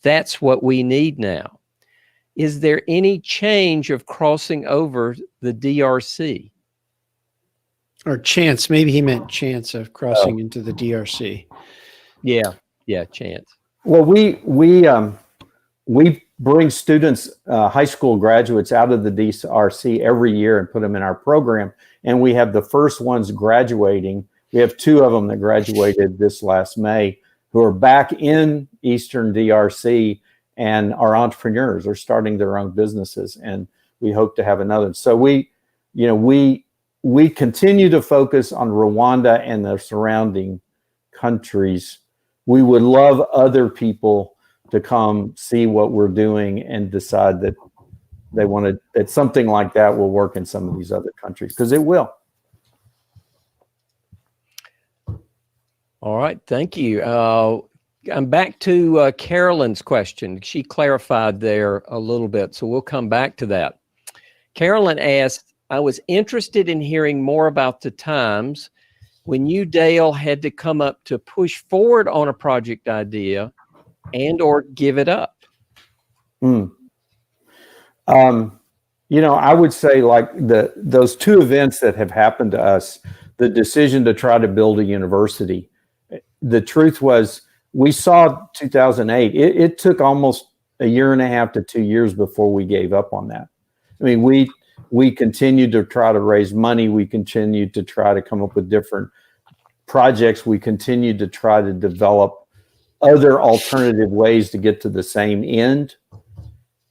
That's what we need now. Is there any change of crossing over the DRC? Or chance, maybe he meant chance of crossing into the DRC. Yeah, chance. Well, we bring students, high school graduates, out of the DRC every year and put them in our program. And we have the first ones graduating. We have 2 of them that graduated this last May who are back in Eastern DRC and are entrepreneurs or starting their own businesses. And we hope to have another. So we continue to focus on Rwanda and the surrounding countries we would love other people to come see what we're doing and decide that they want that something like that will work in some of these other countries, because it will. All right, thank you. I'm back to Carolyn's question. She clarified there a little bit, so we'll come back to that. Carolyn asked, I was interested in hearing more about the times when you, Dale, had to come up to push forward on a project idea and or give it up. I would say like those two events that have happened to us, the decision to try to build a university. The truth was, we saw 2008. It took almost a year and a half to 2 years before we gave up on that. I mean, we continued to try to raise money. We continued to try to come up with different projects. We continued to try to develop other alternative ways to get to the same end.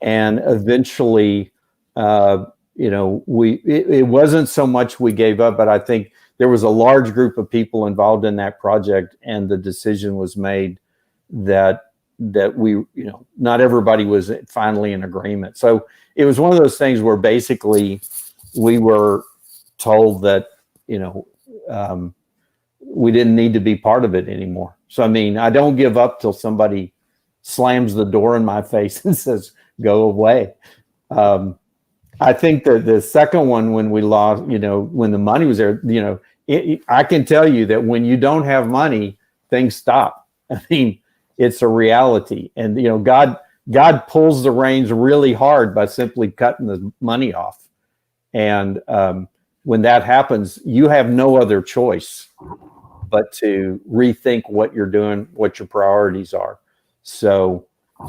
And eventually, it wasn't so much we gave up, but I think there was a large group of people involved in that project, and the decision was made that we, not everybody was finally in agreement. So it was one of those things where basically we were told that, we didn't need to be part of it anymore. So, I mean, I don't give up till somebody slams the door in my face and says, go away. I think that the second one, when we lost, when the money was there, I can tell you that when you don't have money, things stop. I mean, it's a reality. And, God pulls the reins really hard by simply cutting the money off. And when that happens, you have no other choice but to rethink what you're doing, what your priorities are. So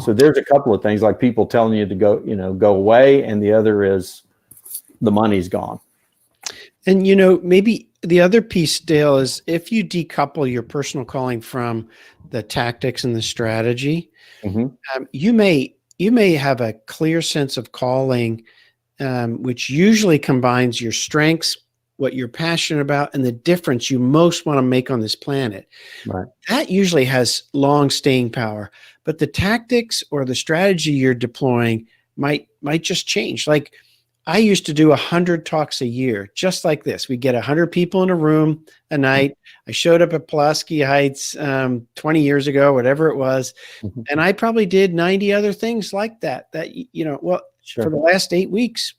there's a couple of things, like people telling you to go away, and the other is the money's gone. And, maybe the other piece, Dale, is if you decouple your personal calling from the tactics and the strategy, you may have a clear sense of calling, which usually combines your strengths, what you're passionate about, and the difference you most want to make on this planet. Right. That usually has long staying power, but the tactics or the strategy you're deploying might just change. Like, I used to do 100 talks a year, just like this. We get 100 people in a room a night. I showed up at Pulaski Heights 20 years ago, whatever it was. And I probably did 90 other things like that, Sure. For the last 8 weeks,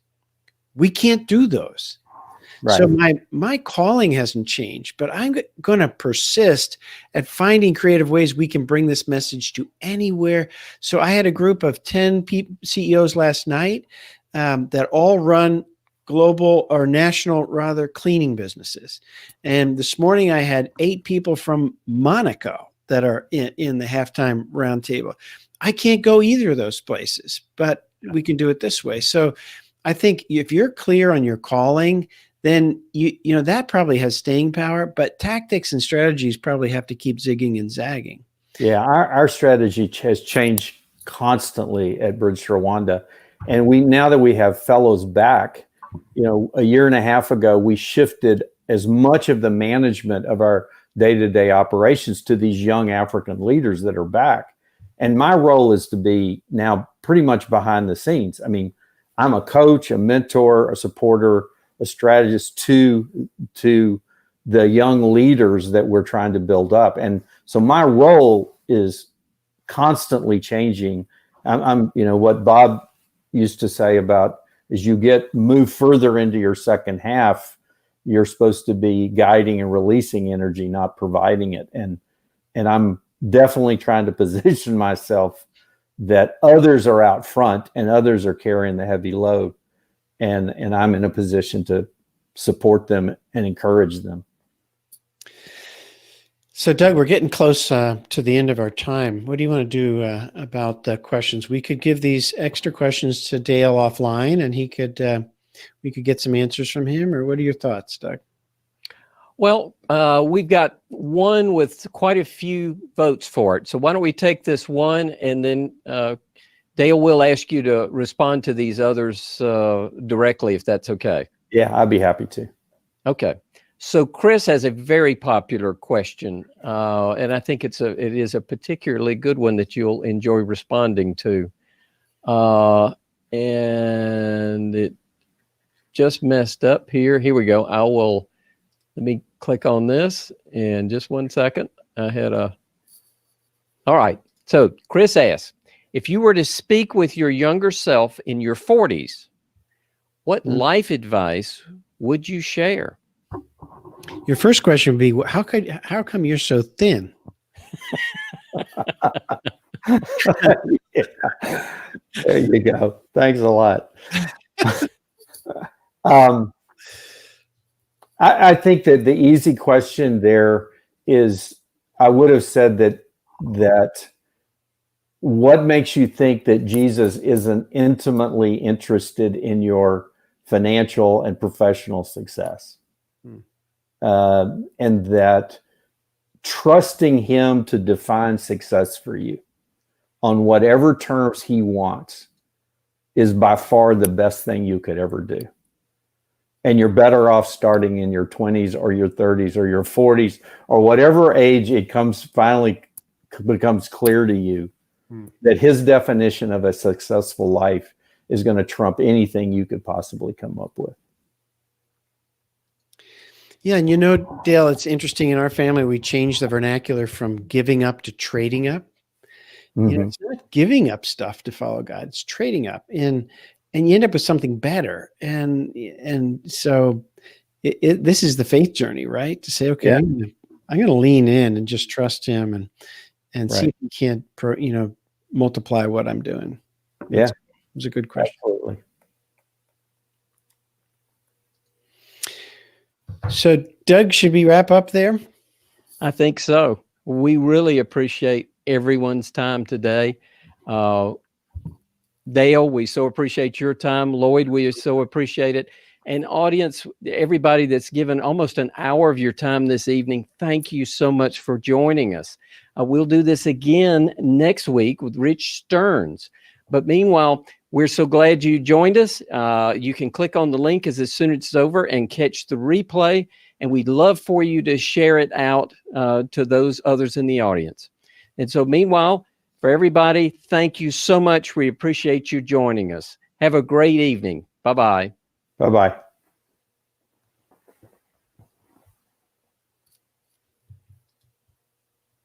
we can't do those. Right. So my calling hasn't changed, but I'm going to persist at finding creative ways we can bring this message to anywhere. So I had a group of 10 CEOs last night that all run global or national, rather, cleaning businesses. And this morning I had 8 people from Monaco that are in the halftime roundtable. I can't go either of those places, but we can do it this way. So I think if you're clear on your calling, then that probably has staying power, but tactics and strategies probably have to keep zigging and zagging. Yeah, our strategy has changed constantly at Bridge to Rwanda. And now that we have fellows back, a year and a half ago, we shifted as much of the management of our day-to-day operations to these young African leaders that are back. And my role is to be now pretty much behind the scenes. I mean, I'm a coach, a mentor, a supporter, a strategist to the young leaders that we're trying to build up. And so my role is constantly changing. I'm what Bob used to say about, as you move further into your second half, you're supposed to be guiding and releasing energy, not providing it. And I'm definitely trying to position myself that others are out front and others are carrying the heavy load. And I'm in a position to support them and encourage them. So, Doug, we're getting close to the end of our time. What do you want to do about the questions? We could give these extra questions to Dale offline, and we could get some answers from him. Or what are your thoughts, Doug? Well, we've got one with quite a few votes for it. So why don't we take this one, and then Dale will ask you to respond to these others directly, if that's okay. Yeah, I'd be happy to. Okay. So Chris has a very popular question, and I think it is a particularly good one that you'll enjoy responding to. And it just messed up here. Here we go. Let me click on this in just 1 second. All right. So Chris asks, if you were to speak with your younger self in your 40s, what life advice would you share? Your first question would be, how come you're so thin? Yeah. There you go. Thanks a lot. I think that the easy question there is, I would have said that what makes you think that Jesus isn't intimately interested in your financial and professional success? And that trusting him to define success for you on whatever terms he wants is by far the best thing you could ever do. And you're better off starting in your 20s or your 30s or your 40s or whatever age it finally becomes clear to you that his definition of a successful life is going to trump anything you could possibly come up with. Yeah, and Dale, it's interesting. In our family, we changed the vernacular from giving up to trading up. It's not giving up stuff to follow God; it's trading up, and you end up with something better. And so, this is the faith journey, right? To say, okay, I'm going to lean in and just trust Him, and see if He can't, multiply what I'm doing. It was a good question. Absolutely. So, Doug, should we wrap up there? I think so. We really appreciate everyone's time today. Dale, we so appreciate your time. Lloyd, we so appreciate it. And audience, everybody that's given almost an hour of your time this evening, thank you so much for joining us. We'll do this again next week with Rich Stearns. But meanwhile, we're so glad you joined us. You can click on the link as soon as it's over and catch the replay. And we'd love for you to share it out to those others in the audience. And so meanwhile, for everybody, thank you so much. We appreciate you joining us. Have a great evening. Bye-bye. Bye-bye.